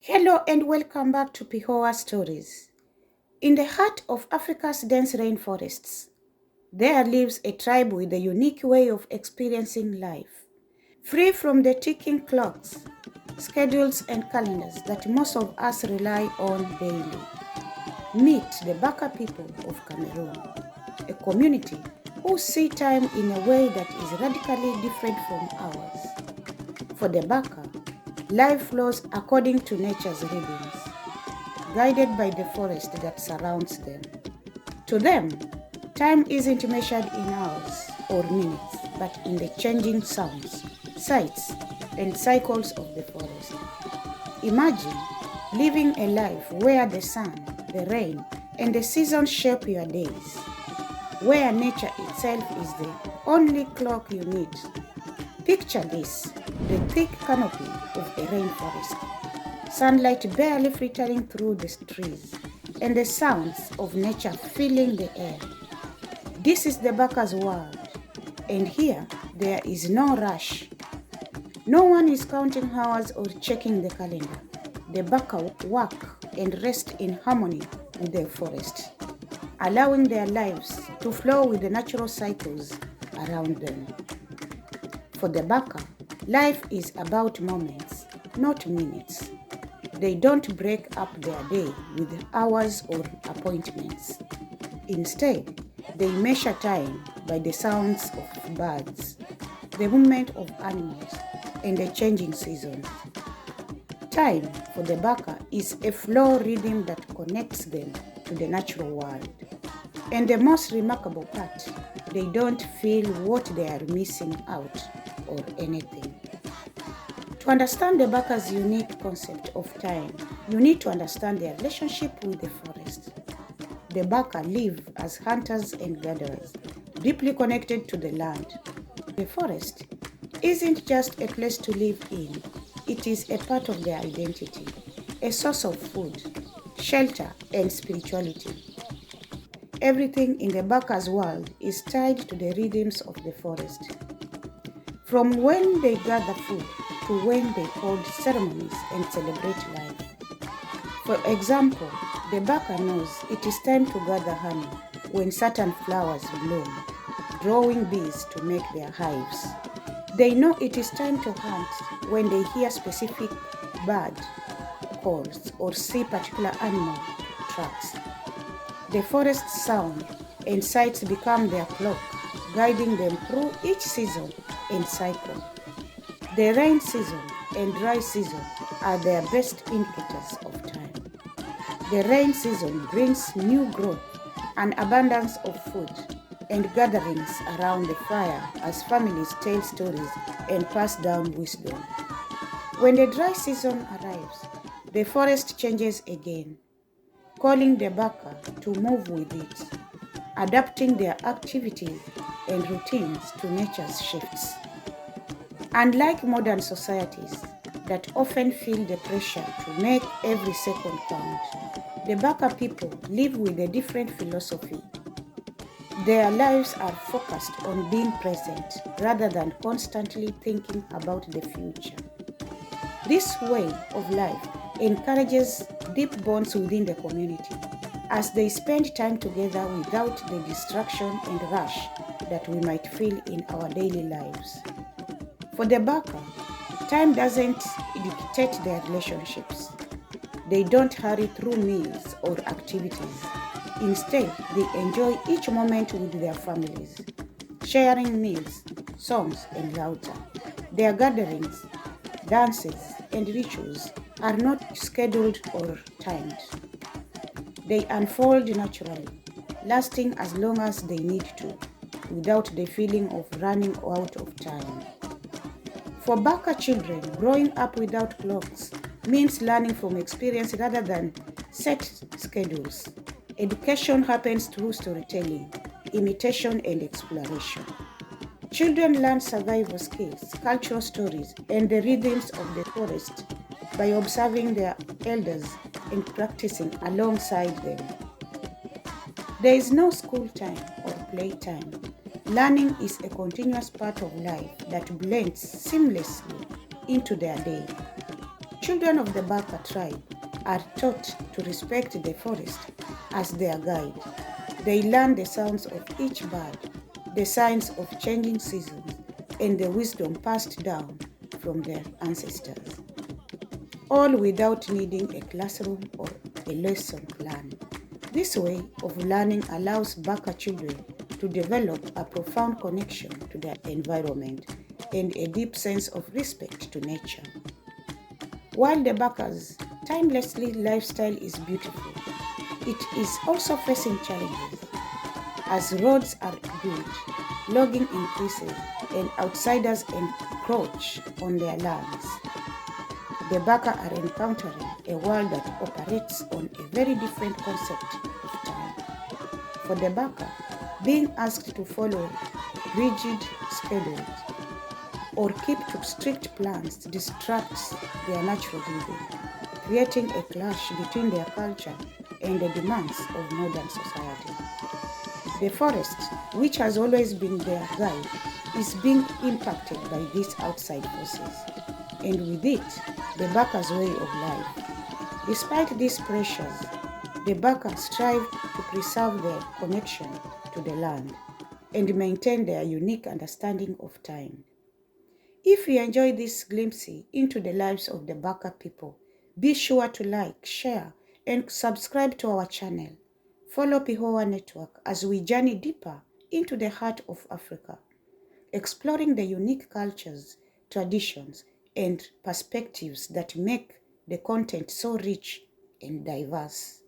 Hello and welcome back to PIHOA Stories. In the heart of Africa's dense rainforests, there lives a tribe with a unique way of experiencing life, free from the ticking clocks, schedules and calendars that most of us rely on daily. Meet the Baka people of Cameroon, a community who see time in a way that is radically different from ours. For the Baka, life flows according to nature's rhythms, guided by the forest that surrounds them. To them, time isn't measured in hours or minutes, but in the changing sounds, sights, and cycles of the forest. Imagine living a life where the sun, the rain, and the seasons shape your days, where nature itself is the only clock you need. Picture this, the thick canopy of a rainforest, sunlight barely filtering through the trees, and the sounds of nature filling the air. This is the Baka's world, and here there is no rush. No one is counting hours or checking the calendar. The Baka work and rest in harmony with the forest, allowing their lives to flow with the natural cycles around them. For the Baka, life is about moments, not minutes. They don't break up their day with hours or appointments. Instead, they measure time by the sounds of birds, the movement of animals, and the changing seasons. Time for the Baka is a flow rhythm that connects them to the natural world. And the most remarkable part, they don't feel what they are missing out or anything. To understand the Baka's unique concept of time, you need to understand their relationship with the forest. The Baka live as hunters and gatherers, deeply connected to the land. The forest isn't just a place to live in, it is a part of their identity, a source of food, shelter, and spirituality. Everything in the Baka's world is tied to the rhythms of the forest. From when they gather food to when they hold ceremonies and celebrate life. For example, the Baka knows it is time to gather honey when certain flowers bloom, drawing bees to make their hives. They know it is time to hunt when they hear specific bird calls or see particular animal tracks. The forest sound and sights become their clock, guiding them through each season and cycle. The rain season and dry season are their best indicators of time. The rain season brings new growth, an abundance of food, and gatherings around the fire as families tell stories and pass down wisdom. When the dry season arrives, the forest changes again, calling the Baka to move with it, adapting their activities and routines to nature's shifts. Unlike modern societies that often feel the pressure to make every second count, the Baka people live with a different philosophy. Their lives are focused on being present rather than constantly thinking about the future. This way of life encourages deep bonds within the community as they spend time together without the distraction and rush that we might feel in our daily lives. For the Baka, time doesn't dictate their relationships. They don't hurry through meals or activities. Instead, they enjoy each moment with their families, sharing meals, songs, and laughter. Their gatherings, dances, and rituals are not scheduled or timed. They unfold naturally, lasting as long as they need to, without the feeling of running out of time. For Baka children, growing up without clocks means learning from experience rather than set schedules. Education happens through storytelling, imitation, and exploration. Children learn survival skills, cultural stories, and the rhythms of the forest by observing their elders and practicing alongside them. There is no school time or playtime. Learning is a continuous part of life that blends seamlessly into their day. children of the Baka tribe are taught to respect the forest as their guide. They learn the sounds of each bird, the signs of changing seasons, and the wisdom passed down from their ancestors, all without needing a classroom or a lesson plan. This way of learning allows Baka children to develop a profound connection to their environment and a deep sense of respect to nature. While the Baka's timelessly lifestyle is beautiful, it is also facing challenges. As roads are built, logging increases, and outsiders encroach on their lands, the Baka are encountering a world that operates on a very different concept of time. For the Baka, being asked to follow rigid schedules or keep to strict plans distracts their natural rhythm, creating a clash between their culture and the demands of modern society. The forest, which has always been their guide, is being impacted by these outside forces, and with it, the Baka's way of life. Despite these pressures, the Baka strive to preserve their connection to the land and maintain their unique understanding of time. If you enjoy this glimpse into the lives of the Baka people, be sure to like, share, and subscribe to our channel. Follow PIHOA Network as we journey deeper into the heart of Africa, exploring the unique cultures, traditions, and perspectives that make the content so rich and diverse.